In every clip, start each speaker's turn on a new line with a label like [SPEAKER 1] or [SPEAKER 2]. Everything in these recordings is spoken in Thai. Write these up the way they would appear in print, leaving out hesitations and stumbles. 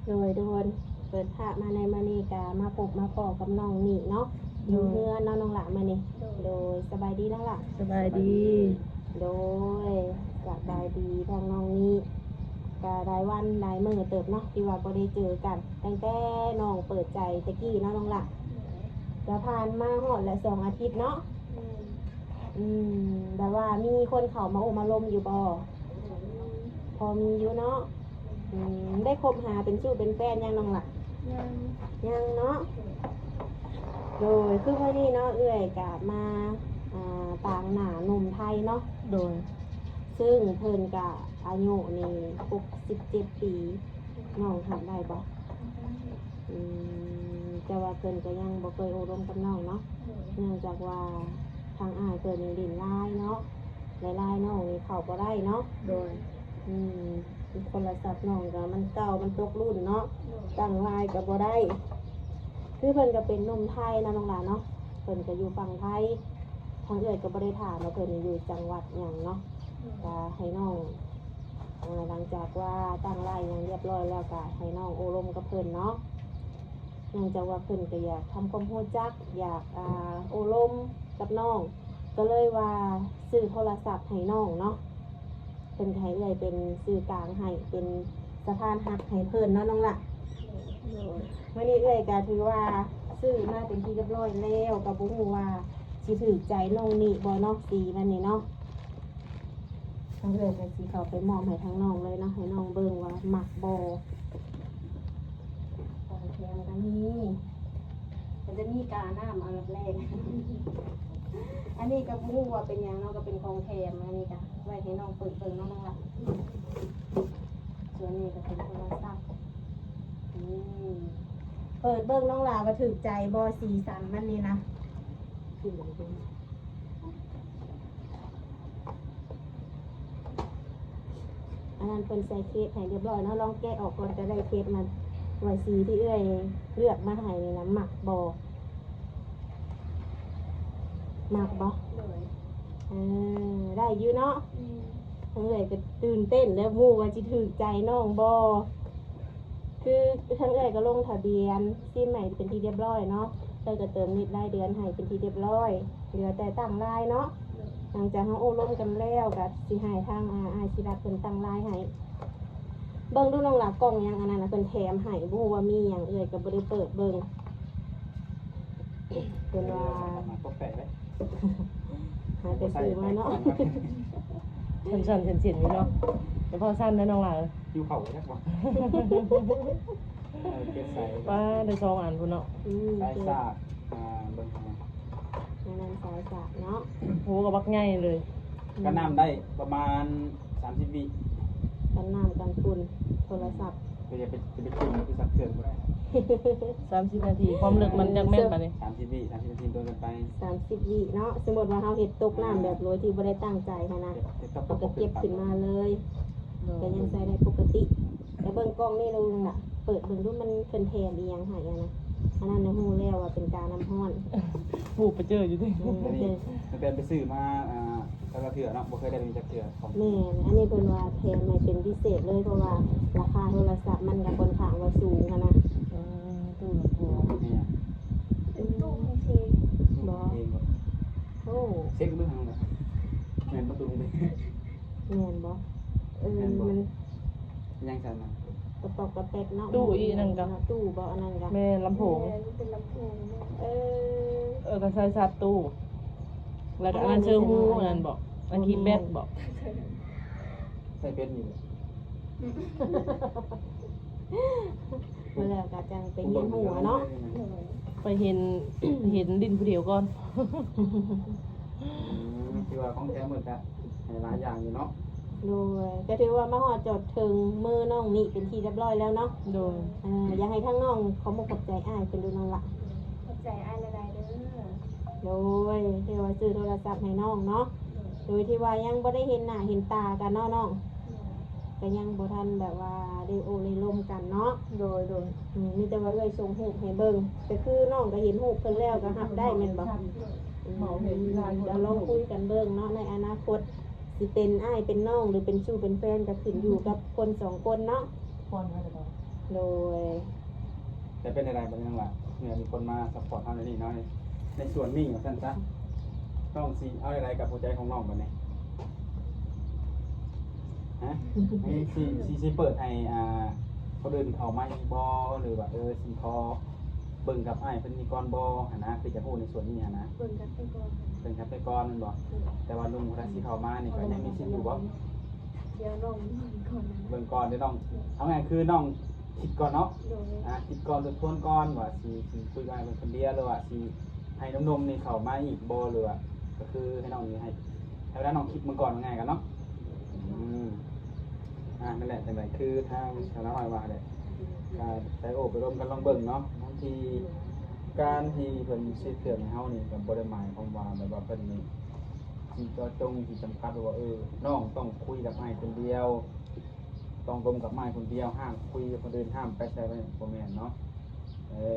[SPEAKER 1] โดยเปิดภาพมาในมื้อนี้ก็มาพบมาพ้อกับน้องนี่เนาะอยู่เฮือนเนาะน้องหละมื้อนี้โดยสบายดีน้องหละ
[SPEAKER 2] สบายดี
[SPEAKER 1] โดยสบายดีทางน้องนี่ก็ได้วันได้มื้อเติบเนาะที่ว่าบ่ได้เจอกันตั้งแต่น้องเปิดใจตะกี้เนาะน้องหละก็ผ่านมาฮอดละ2 อาทิตย์เนาะแต่ว่ามีคนเข้ามาโอมาลมอยู่บ่พอมีอยู่เนาะได้คบหาเป็นชู้เป็นแฟนยังน้องล่ะยังเนาะโดยคือวันนี้เนาะเอื้อยกะมาต่างหน้าหนุ่มไทยเนาะ
[SPEAKER 2] โดย
[SPEAKER 1] ซึ่งเพิ่นกะอายุนี่67 ปีน้องทำได้บ่แต่ว่าเพิ่นก็ยังบ่เคยอบรมกับน้องเนาะเนื่องจากว่าทางอ้ายเพิ่นนี่ลิ้นลายเนาะหลายๆน้องนี่เข้าบ่ได้เนาะ
[SPEAKER 2] โดย
[SPEAKER 1] โทรศัพท์น้องก็มันเก่ามันตกรุ่นเนาะตั้งลายก็บ่ได้คือเพิ่นก็เป็นหนุ่มไทยนะน้องหลานเนาะเพิ่นก็อยู่ฝั่งไทยทางเอื้อยก็บ่ได้ถามว่าเพิ่นอยู่จังหวัดหยังเนาะก็ให้น้องหลังจากว่าตั้งลายหยังเรียบร้อยแล้วก็ให้น้องโอลมกับเพิ่นเนาะเนื่องจากว่าเพิ่นก็อยากทำความรู้จักอยากโอลมกับน้องก็เลยว่าซื้อโทรศัพท์ให้น้องเนาะเป็นไทยเอ่ยเป็นสื่อกลางให้เป็นสะพานหักให้เพิ่นเนาะน้องละวันนี้เอ่ยก็ถือว่าซื้อมาเป็นที่เรียบร้อยแล้วกับบุ้งว่าสิถือใจน้องนี่บ่เนาะสีมันนี่เนาะทางเอ่ยก็สิเขาไปมอบให้ทางน้องเลยเนาะให้น้องเบิ่งว่าหมักบ่ของแถมกันนี่มันจะมีกาน้ำอันดับแรก อันนี้ก็บุ้งว่าเป็นยังเนาะก็เป็นของแถมอันนี้ก็ไว้ให้น้องเปิดเบิ่งน้องละส่วนนี้ก็เป็นโทรศัพท์เปิดเบิ่งน้องลาว่าถึกใจบอสีสันมันนี่นะอันนั้นเป็นใส่เคสให้เรียบร้อยเนาะลองแกะออกก่อนจะได้เคสมันไว้สีที่เอื้อยเลือกมาให้นี่นะหมักบอหมักบอได้อยู่เนาะเอื้อยก็ตื่นเต้นแล้วมูว่าจิถึกใจน้องบอคือทั้งเอื้อยก็ลงทะเบียนซิมใหม่เป็นที่เรียบร้อยเนาะเราจะเติมนิดได้เดือนให้เป็นที่เรียบร้อยเหลือแต่ตั้งลายเนาะหลังจากเขาโอ้ล้มกันแล้วกับสิให้ทางอาชีรัตเป็นตั้งลายให้เบิ่งดูน้องหลักกล่องยังอันนั้นนะเป็นแถมให้บูว่ามีอย่างเอื้อยก็บ่ได้เปิดเบิ่งเป็นว่า
[SPEAKER 3] ตกแปะเลย
[SPEAKER 1] หาแต่ซื้อมาเนาะ
[SPEAKER 2] สั้นๆเสียนๆอยู่เนาะแต่พอสั้นนะน้องหล่ะ
[SPEAKER 3] อยู่เข่าแค่ว่าเก็บใส่
[SPEAKER 2] ป้าได้2 อันพุ่นเนาะ
[SPEAKER 3] ใส่ซากเบิ่ง
[SPEAKER 1] อันนั้นสายสากเนาะ
[SPEAKER 2] โหก็บักใหญ่เลย
[SPEAKER 3] ก็น้ำได้ประมาณ30 วิ
[SPEAKER 1] กันน้ำกันฝุ่นโทรศัพท์
[SPEAKER 3] ก็จะไปกินที่สักเกินก็ได้
[SPEAKER 2] 30 นาทีความลึกมันจักแม่นปานนี้
[SPEAKER 3] 30 วิ30 นาทีโดนกันไป
[SPEAKER 1] 30 วิเนาะสมมติว่าเราเห็ดตกน้ำแบบโดยที่ไม่ได้ตั้งใจค่ะนะเราก็เก็บขึ้นมาเลยก็ยังใส่ได้ปกติแต่เบิ่งกล้องนี่เราล่ะเปิดเบิ่งดูมันเป็นแทนดียังหายนะอันนั้นนะฮู้แล้วว่าเป็นการน้ำห้อน
[SPEAKER 2] ผูกไปเจออยู่ดิ
[SPEAKER 3] มันเป็นไปซื้อมาแต่ละเถื่อเนาะบ่เคยได้มีจักเถื่อของ
[SPEAKER 1] แม่อันนี้เป็นว่าแทนใหม่เป็นพิเศษเลยเพราะว่าราคาโทรศัพท์มันกับคนข้างว่าสูงค่ะนะ
[SPEAKER 2] ตู้ลำโพง
[SPEAKER 3] เนี่ย
[SPEAKER 1] ตู้เชฟบอโอ้
[SPEAKER 3] เช็คเรื่องอะไรแม่นประตูเลย
[SPEAKER 1] แม่นบอมัน
[SPEAKER 3] ยังสั่นนะ
[SPEAKER 1] กระปอกกระแปกเนาะ
[SPEAKER 2] ตู้อีนั่นก็
[SPEAKER 1] ตู้บออันนั้นก็
[SPEAKER 2] แม่ลำโพง
[SPEAKER 1] เป็นลำโพง
[SPEAKER 2] ก็ใส่ซับตู้แล้วก็อันเชิงหูนั่นบอกอันคีย์แบตบอก
[SPEAKER 3] ใส่เป็นอยู่
[SPEAKER 1] เมื่อแล้วก็จังไปเห็นหัวเนาะ
[SPEAKER 2] ไปเห็นดินผู้เดียวก่อน
[SPEAKER 3] ที่ว่าของแท้เหมือนกันหลายอย่างอยู่เนาะ
[SPEAKER 1] โดยก็ถือว่ามาหอดจดถึงมือน้องนี่เป็นที่เรียบร้อยแล้วเนาะ
[SPEAKER 2] โดย
[SPEAKER 1] อยากให้ทั้งน้องเขามาขอบใจอ้ายเป็นดูน้องละ
[SPEAKER 4] ขอบใจอ้ายละลายเด้อ
[SPEAKER 1] โดยที่ว่าซื้อโทรศัพท์ให้น้องเนาะโดยที่ว่ายังบ่ได้เห็นหน้าเห็นตากันเนาะน้องก็ยังบ่ทันแบบว่าได้โอได้ร่มกันเนาะโดยมีแต่ว่าเอ้ยส่งรูปให้เบิ่งแต่คือน้องก็เห็นรูปเพิ่นแล้วก็รับได้แม่นบ่เดี๋ยวลองคุยกันเบิ่งเนาะในอนาคตสิเป็นอ้ายเป็นน้องหรือเป็นชู้เป็นแฟนก็ขึ้นอยู่กับคน2 คนเนาะ
[SPEAKER 2] คนอะไรบ้าง
[SPEAKER 1] โดย
[SPEAKER 3] แต่เป็นอะไรบ้างล่ะเนี่ยมีคนมาซัพพอร์ตเฮาในนี้เนาะในส่วนนี้ว่าซั่นซะต้องสิเอาอะไรกับหัวใจของน้องบัดนี้ฮะสิเปิดให้คนอื่นเข้ามาอีกบ่หรือว่าสิพอเบิ่งกับอ้ายเพิ่นมีก่อนบ่หั่นนะคือจะพูดในส่วนนี้หั่นนะ
[SPEAKER 4] เบิ่งกันไปก่อน
[SPEAKER 3] เบิ่งครับไปก่อนแม่นบ่แต่ว่าลุงคนสิเข้ามานี่ก็ยังมีสิทธิ์อยู่บ่
[SPEAKER 4] เดี๋ยวน้องเบิ่งก่อนนะ
[SPEAKER 3] เบิ่งก่อนเด้อน้องเอาไงคือน้องคิดก่อนเนาะ
[SPEAKER 4] โดย
[SPEAKER 3] คิดก่อนทบทวนก่อนว่าสิคุยกับอ้ายเป็นคนเดียวหรือว่าสิให้นมๆนี่เข้ามาอีกบ่หรือว่าก็คือให้น้องนี่ให้เวลาน้องคิดมาก่อนว่าไงกันเนาะนั่นแหละจังไดคือทางชาวนาน้อยว่าแหละใช้โอไปร่วมกันลองเบิ่งเนาะบางทีการที่เพิ่นสิเตือนให้เฮานี่ก็บ่ได้หมายความว่าแบบว่าเพิ่นนี่สิเจาะจงที่จำกัดว่าน้องต้องคุยกับอ้ายคนเดียวต้องร่วมกับอ้ายคนเดียวห้ามคุยกับคนอื่นห้ามไปใส่ไปบ่แม่นเนาะ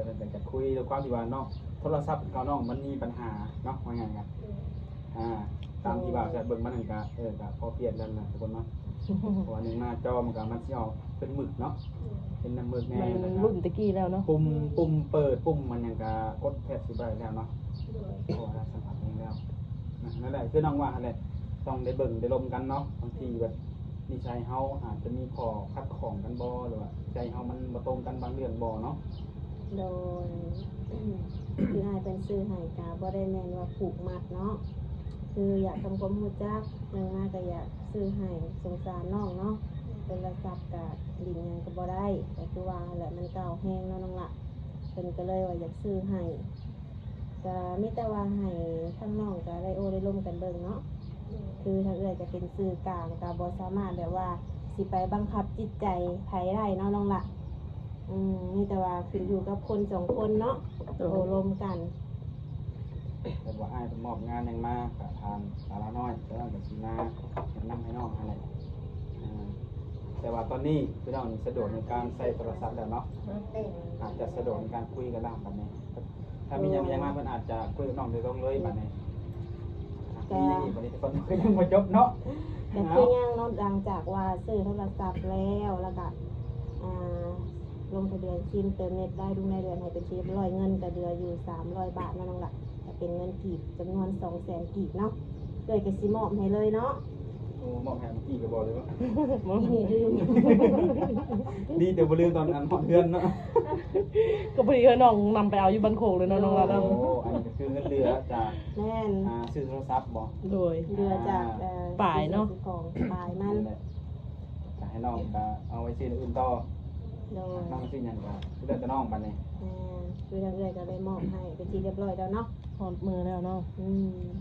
[SPEAKER 3] เพิ่นก็จะคุยด้วยความที่ว่าเนาะโทรศัพท์กับน้องมันมีปัญหาเนาะว่าไงกันตามที่ว่าจะเบิ่งมันนั่นก็ก็พอเปลี่ยนแล้วนะทุกคนเนาะเพราะว่าหนึ่งหน้าจอมันก็มันสิออกเป็นหมึกเนาะเป็นน้ำหมึกแน่
[SPEAKER 2] มัน
[SPEAKER 3] นะครั
[SPEAKER 2] รุ่
[SPEAKER 3] บ
[SPEAKER 2] นตะกี้แล้วเนาะ
[SPEAKER 3] ปุ่มเปิดปุ่มมันยังก็กดแทบสิบ่ได้แล้วเนาะ
[SPEAKER 4] โดย
[SPEAKER 3] เพราะว่าเราสัมผัสเองแล้วนั่นแหละคือน้องว่าหั่นแหละต้องได้เบิ่งได้ลมกันเนาะบางทีแบบนิสัยเฮาอาจจะมีข้อขัดข้องกันบ่หรือว่าใจเฮามันบ่ตรงกันบางเรื่องบ่เนาะ
[SPEAKER 1] โดย คืออ้ายเป็นซื้อให้กาบ่ได้แม่นว่าผูกมัดเนาะคืออยากทำความรู้จักนึงมาก็อยากซื้อให้สงสารน้องเนาะเป็นระดับกะดินยังก็บ่ได้ก็คือว่าแหละมันเก่าแห้งเนาะน้องละเพิ่นก็เลยว่าอยากซื้อให้ก็มีแต่ว่าให้ทั้งน้องก็ได้โอได้ร่วมกันเบิ่งเนาะคือทางเอื้อยจะเป็นสื่อกลางก็บ่สามารถแบบว่าสิไปบังคับจิตใจไผได้เนาะน้องละมีแต่ว่าขึ้นอยู่กับคนสองคนเนาะโอรวมกัน
[SPEAKER 3] แต่ว่าอ้ายเพิ่นมอบงานหยังมาก็ทางสาระน้อยแล้วก็สิมาแนะนำให้น้องหั่นแหละแต่ว่าตอนนี้พี่น้องสะดวกในการใช้โทรศัพท์แล้วเนาะอาจจะสะดวกในการคุยกันแล้วบัดนี้ถ้ามีหยังมาเพิ่นอาจจะคุยกับน้องโดยตรงเลยบัดนี้มีอย่างนี้บัดนี้ทุกคนก็ยังบ่จบเนาะ
[SPEAKER 1] แต่คือย่างเนาะหลังจากว่าซื้อโทรศัพท์แล้วก็ลงทะเบียนซิมเติมเน็ตได้ดูในเดือนให้เป็นที่เรียบร้อยเงินก็เดือนอยู่300 บาทเนาะน้องหลักแต่เป็นเงินกีบจำนวน200,000 กีบเนาะเลยก็สิมอบให้เลยเนาะ
[SPEAKER 3] โอ้มอบให้เมื่อกี้ก็บอกเลยว่า
[SPEAKER 1] นี่ลืม
[SPEAKER 3] ดีแต่บ่ลืมตอนนั้นฮอดเฮือนเนาะ
[SPEAKER 2] ก็พอดีน้องนำไปเอาอยู่บ้านโคกเลยเนาะน้องละ
[SPEAKER 3] โอ้อันนี้ก็คือเงินเหลือจาก
[SPEAKER 1] แน่น
[SPEAKER 3] ซื้อโทรศัพท์บ่
[SPEAKER 2] โดย
[SPEAKER 1] เรือจาก
[SPEAKER 2] ปลายเนาะ
[SPEAKER 1] ของปลายมัน
[SPEAKER 3] นั่นแหละก็ให้น้องก็เอาไว้ซื้ออื่นต่อ
[SPEAKER 1] โดย
[SPEAKER 3] น้องซื้อหยังก็เลือกแต่น้องบัดนี้
[SPEAKER 1] คือทางเรือก็ได้มอบให้เป็นที่เรียบร้อยแล้วเนาะ
[SPEAKER 2] หอดมือแล้วเนาะ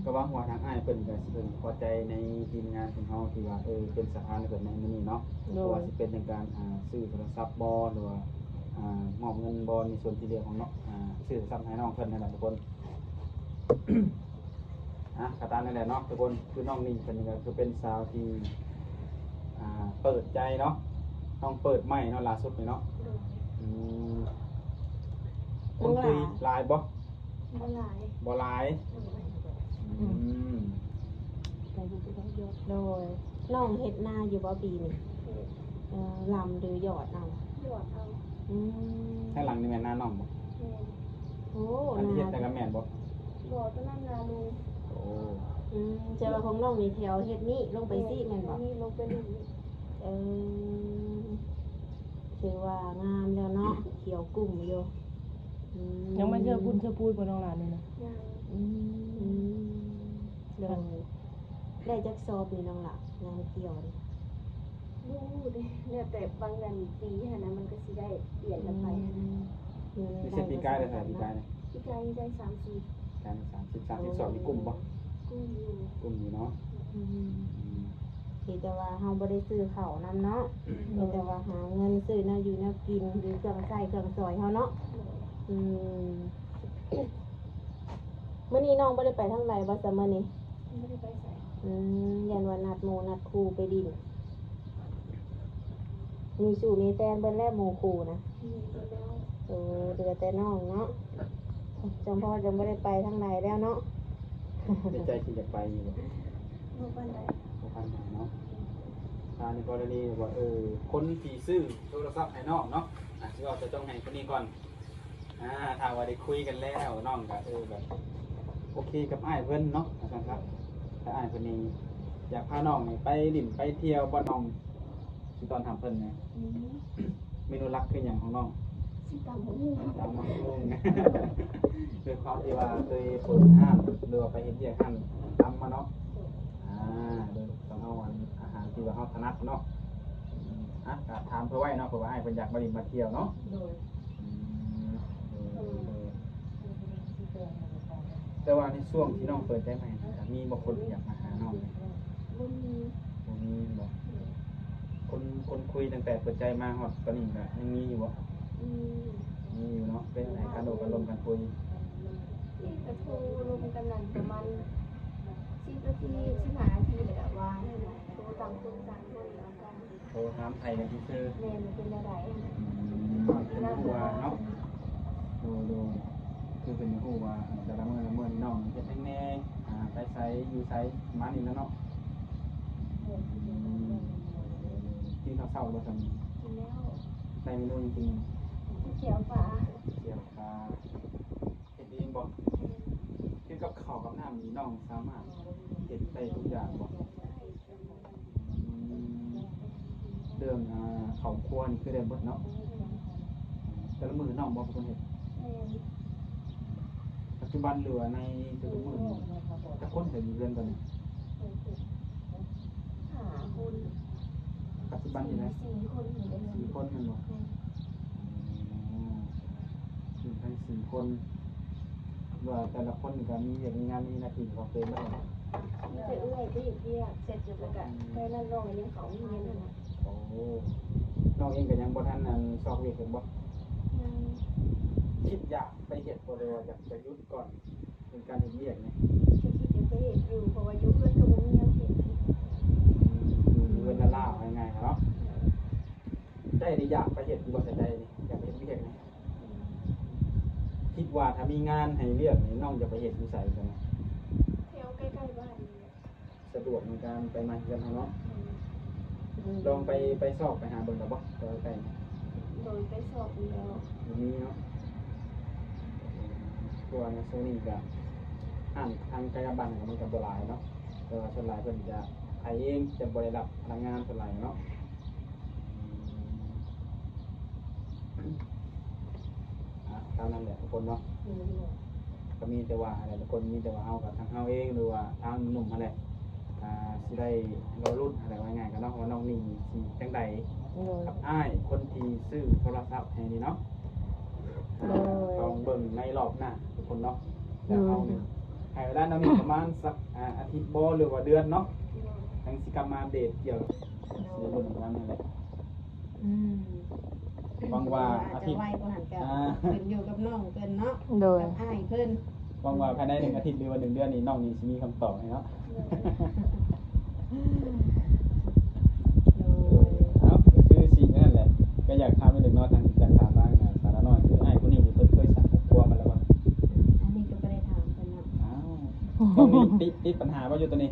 [SPEAKER 3] ก็ว่าหัวทางอ้ายเพิ่นก็สิเพิ่นพอใจในทีมงานของเฮาที่ว่าเป็นสถานเพิ่นในมื้อนี้เนาะ
[SPEAKER 2] โด
[SPEAKER 3] บ่ว่าย สิเป็นในการซื้อโทรศัพท์บ่หรือว่ามอบเงินบ่ในส่วนที่เหลือของเนาะซื้อโทรศัพท์ให้น้องเพิ่นนั่นแหละทุกคน ก็ตามนั่นแหละเนาะทุกคนคือน้องนี่เพิ่นก็คือเป็นสาวที่เปิดใจเนาะน้องเปิดใหม่เนาะล่าสุดนี่เนาะ
[SPEAKER 4] โดย
[SPEAKER 3] คนคุยหลายบ่
[SPEAKER 4] บ่หลาย
[SPEAKER 3] บ่หลาย
[SPEAKER 1] โดยน้องเฮ็ดนาอยู่บ่ปีนี่
[SPEAKER 4] เฮ็ด
[SPEAKER 1] ลำหรือหยอดเอา
[SPEAKER 4] หยอดเอา
[SPEAKER 3] ข้างหลังนี่แม่นหน้าน้องบ่
[SPEAKER 4] แม่น
[SPEAKER 1] โอ้
[SPEAKER 3] อันที่เฮ็ด
[SPEAKER 1] นา
[SPEAKER 3] แต่ก็แม่นบ่
[SPEAKER 4] บ่อตัวนั้นนาลุง
[SPEAKER 3] โอ้
[SPEAKER 1] เจ้าของน้องนี่แถวเฮ็ดนี่ลงไปสิแม่นบ่
[SPEAKER 4] นี่ลงไปนี่
[SPEAKER 1] เออคือว่างามแล้วเนาะเขียวกลุ่มอยู่
[SPEAKER 2] ยังไม่เชื่อพูดบ่น้องหลานนี่นะ
[SPEAKER 4] ยัง
[SPEAKER 1] เดี๋ยวได้จักซอบนี่น้องล่ะงานเกี่ยวนี่
[SPEAKER 4] รู้เด้เนี่ยแต่บางนั้นปีหั่นนะมันก็สิได้เปลี่ยนกันไปหั่นนะ
[SPEAKER 3] เสร็จปีกายได้ใส่ปีกายนี่
[SPEAKER 4] พี่กายได้30
[SPEAKER 3] การ32นี่กลุ่มบ่
[SPEAKER 4] กู้อยู่
[SPEAKER 3] กลุ่มอยู่เนาะ
[SPEAKER 1] ที่แต่ว่าเฮาบ่ได้ซื้อข้าวนำเนาะมีแต่ว่าหาเงินซื้อแนวอยู่แนวกินหรือเครื่องใช้เครื่องสอยเฮาเนาะมื้อนี้น้องบ่ได้ไปทางใดบ่ซะมื้อนี้
[SPEAKER 4] ไม่ได้ไปใส่
[SPEAKER 1] ยันว่านัดหมู่นัดครูไปดินมีสู่มีแฟนเบิ่นแล้วหมู่ครูนะ
[SPEAKER 4] มีตัวแล้ว
[SPEAKER 1] เหลือแต่น้องเนาะจังพ่อจังบ่ได้ไปทางใดแล้วเนาะ
[SPEAKER 3] ในใจที่อยากไปอยู่บ่
[SPEAKER 4] บ่ปานใด
[SPEAKER 3] บ่คันหาเนาะในกรณีว่าคนที่ซื้อโทรศัพท์ให้น้องเนาะ ที่เราจะต้องให้คนนี้ก่อนถ้าว่าได้คุยกันแล้วน้องก็แบบโอเคกับอ้ายเพิ่นเนาะนะครับถ้าอ้ายเพิ่นนี่อยากพาน้องนี่ไปดิ่นไปเที่ยวบ่น้องสิตอนถามเพิ่นเนี่ยเมนูหลักคือหยังของน้อง
[SPEAKER 4] สิตามบ่
[SPEAKER 3] ตามน้องลุงคือความที่ว่าเคยเปิดห้างหรือว่าไปเฮ็ดเวียกห้างทำมาเนาะโดยต้องเอาอาหารที่ว่าเฮาถนัดเนาะก็ถามเพื่อไว้เนาะเพราะว่าอ้ายเพิ่นอยากมาดิ่นมาเที่ยวเนาะ
[SPEAKER 2] โดย
[SPEAKER 3] แต่ว่าในช่วงที่น้องเปิดใจใหม่นะครับมีบางคนอยากมาหาน้อง
[SPEAKER 4] บ่มี
[SPEAKER 3] บ่มีบ่คนคุยตั้งแต่เปิดใจมาฮอดตอนนี้ก็ยังมีอยู่บ่
[SPEAKER 4] อืม
[SPEAKER 3] มีอยู่เนาะเป็นไหนการโดดกันลมกันคุย
[SPEAKER 4] ที่กระโทรรวมกันนั่นประมาณ10นาที15นาทีแล้วก็วางโทรต่างคนต่างคนแล้วกัน
[SPEAKER 3] โทรถามไทยกันซื่อ
[SPEAKER 4] แม่มันเป็นอะไร
[SPEAKER 3] เป็นฮู้ว่าเนาะดูคือเป็นฮู้ว่าแต่ละมื้อน้องเฮ็ดจังแน่ไปไสอยู่ไสประมาณนี้แล้วเนาะกินข้าวเช้าบ่ซั่น
[SPEAKER 4] กินแล้ว
[SPEAKER 3] ได้เมนูจริง
[SPEAKER 4] เขียวปลา
[SPEAKER 3] ๆเกี่ยวกับเฮ็ดเองบ่คือกับข้าวกับน้ำนี่น้องสามารถเฮ็ดได้ทุกอย่างบ่เรื่องข้าวครัวนี่คือได้เบิดเนาะแต่ละมื้อน้องบ่เป็นคนเฮ็ด
[SPEAKER 4] แม่
[SPEAKER 3] ปัจจุบันเหลือในทุกมื้อนี่ถ้าคนเฮ็ดอยู่เรือนตอนนี้
[SPEAKER 4] หาคน
[SPEAKER 3] ปัจจุบันนี่นะ
[SPEAKER 4] 4 คนอยู่ในนั้น
[SPEAKER 3] 4 คนแม่นบ่อยู่ทั้ง4คนว่าแต่ละคนก็มีเวียกมีงานมีหน้าที่ของตัวเองแล้ว
[SPEAKER 4] มีแต่เอื้อยที่เรียกเสร็จแล้วก็แค่นั้นลงยังเขาเรียนนั่นน่ะ
[SPEAKER 3] โอ้น้องเองก็ยังบ่ทันสอบเวียกเห็นบ่
[SPEAKER 4] ยัง
[SPEAKER 3] คิดอยากไปเฮ็ดบ่ได้ว่าอยากจะหยุดก่อนเป็นการเฮ็ดเวียกนี่
[SPEAKER 4] จะคิดจะไปเห็นอยู่เพราะว่ายุคแล้วก็บ่มียังเห็น
[SPEAKER 3] อยู่เรือนละลาวง่ายๆเนาะใจนี่อยากไปเฮ็ดอยู่บ่แต่ใจนี่อยากไปเฮ็ดเวียกนี่คิดว่าถ้ามีงานให้เวียกนี่น้องจะไปเฮ็ดอยู่ไสกันนะ
[SPEAKER 4] แถวใกล้ๆบ้านนี่แหละ
[SPEAKER 3] สะดวกในการไปมาเฮือนเฮาเนาะลองไปสอบไปหาเบิ่งแล้วบ่ใกล้
[SPEAKER 4] โดยไปสอบแล้ว
[SPEAKER 3] ๆมีเนาะตัวในโซนี่ก็ทางกายบันก็มันก็บ่หลายเนาะแต่ว่าส่วนหลายเพิ่นจะไผเองจะบ่ได้รับพนักงานส่วนหลายเนาะตามนั้นแหละทุกคนเนาะก็มีแต่ว่าอะไรทุกคนมีแต่ว่าเฮากับทางเฮาเองหรือว่าทางหนุ่มนั่นแหละสิได้รอรุ่นอะไรว่าง่ายกันเนาะว่าน้องนี่สิจังใด
[SPEAKER 2] โดย
[SPEAKER 3] กับอ้ายคนที่ซื้อโทรศัพท์ให้นี่เนาะต้องเบิ่งในรอบหน้าทุกคนเนาะแล้วเฮานี่ให้เวลาน้องนี่ประมาณสักอาทิตย์บ่หรือว่าเดือนเนาะจังสิกลับมาอัปเดตเกี่ยวกับสิรุ่นประมาณนั้นแหละหวังว่าอาทิตย์
[SPEAKER 1] ไว้บ่หันกันเพิ่นอยู่กับน้องเพิ่นเนาะ
[SPEAKER 2] โดย
[SPEAKER 1] กับอ้ายเพิ่น
[SPEAKER 3] หวังว่าภายใน1อาทิตย์หรือว่า1เดือนนี้น้องนี่สิมีคำตอบให้เนาะ เอาก็คือสิ่งนั่นแหละก็อยากถามไปถึงเนาะทางอยากถามบ้างสาระน้อยคือไอ้คนนี้นี่เพิ่นเคยสั่งครอบครัวมาแล้วบ่
[SPEAKER 1] อันนี้ก็บ่ได้ถามเพิ่นเนาะ
[SPEAKER 3] อ้าวตรงนี้ติดปัญหาบ่อยู่ตัวนี้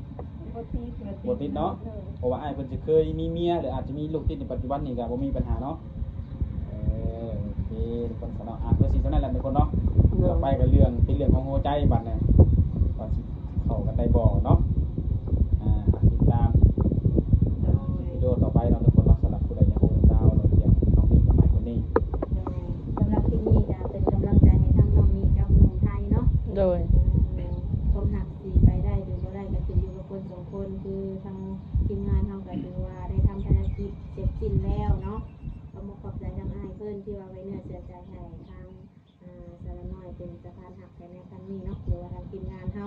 [SPEAKER 4] บ่ติด
[SPEAKER 3] บ่ติดเนาะเพราะว่าไอ้เพิ่นสิเคยมีเมียหรืออาจจะมีลูกติดในปัจจุบันนี่ก็บ่มีปัญหาเนาะโอเคทุกคนสนองเพื่อสิเท่านั้นแหละทุกคนเนาะต่อไปก็เรื่องเป็นเรื่องของหัวใจบัดเนี่ยว่าสิเข้ากันได้บ่เนาะติดตามวิดีโอต่อไปเนาะทุกคนเนาะสำหรับผู้ใดอยากรู้ดาวเราเกี่ยวกับน้องนี่กับไอ้คนนี้
[SPEAKER 1] สำหรับที่นี่ก็เป็นกำลังใจให้ทางน้องมีกับน้องไทยเนาะ
[SPEAKER 2] โดย
[SPEAKER 1] ความหักสีไปได้หรือบ่ได้ก็ขึ้นอยู่กับคนสองคนคือทางทีมงานเฮาก็ถือว่าได้ทำภารกิจเสร็จสิ้นแล้วเนาะก็ขอบใจทางอ้ายเพิ่นที่ว่าไว้เนื้อเชื่อใจให้ทางสารน้อยเป็นสะพานหักในครั้งนี้เนาะหรือว่าทางทีมงานเฮา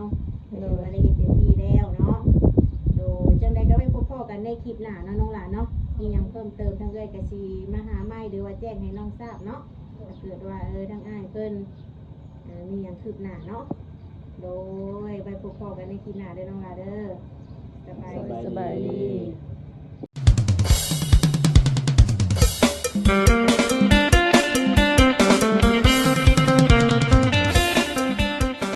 [SPEAKER 1] ก็ถือว่าได้เฮ็ดเต็มที่แล้วเนาะโดยจังใดก็ไปพบพ่อกันในคลิปหน้าเนาะน้องหลานเนาะมีหยังเพิ่มเติมทางเอ้ยก็สิมาหาใหม่หรือว่าแจ้งให้น้องทราบเนาะถ้าเกิดว่าทางอ้ายเพิ่นมีหยังคืบหน้าเนาะโดยไปพบพ่อกันในคลิปหน้าเด้อน้องหลานเด้อสบายดี
[SPEAKER 2] สบายดี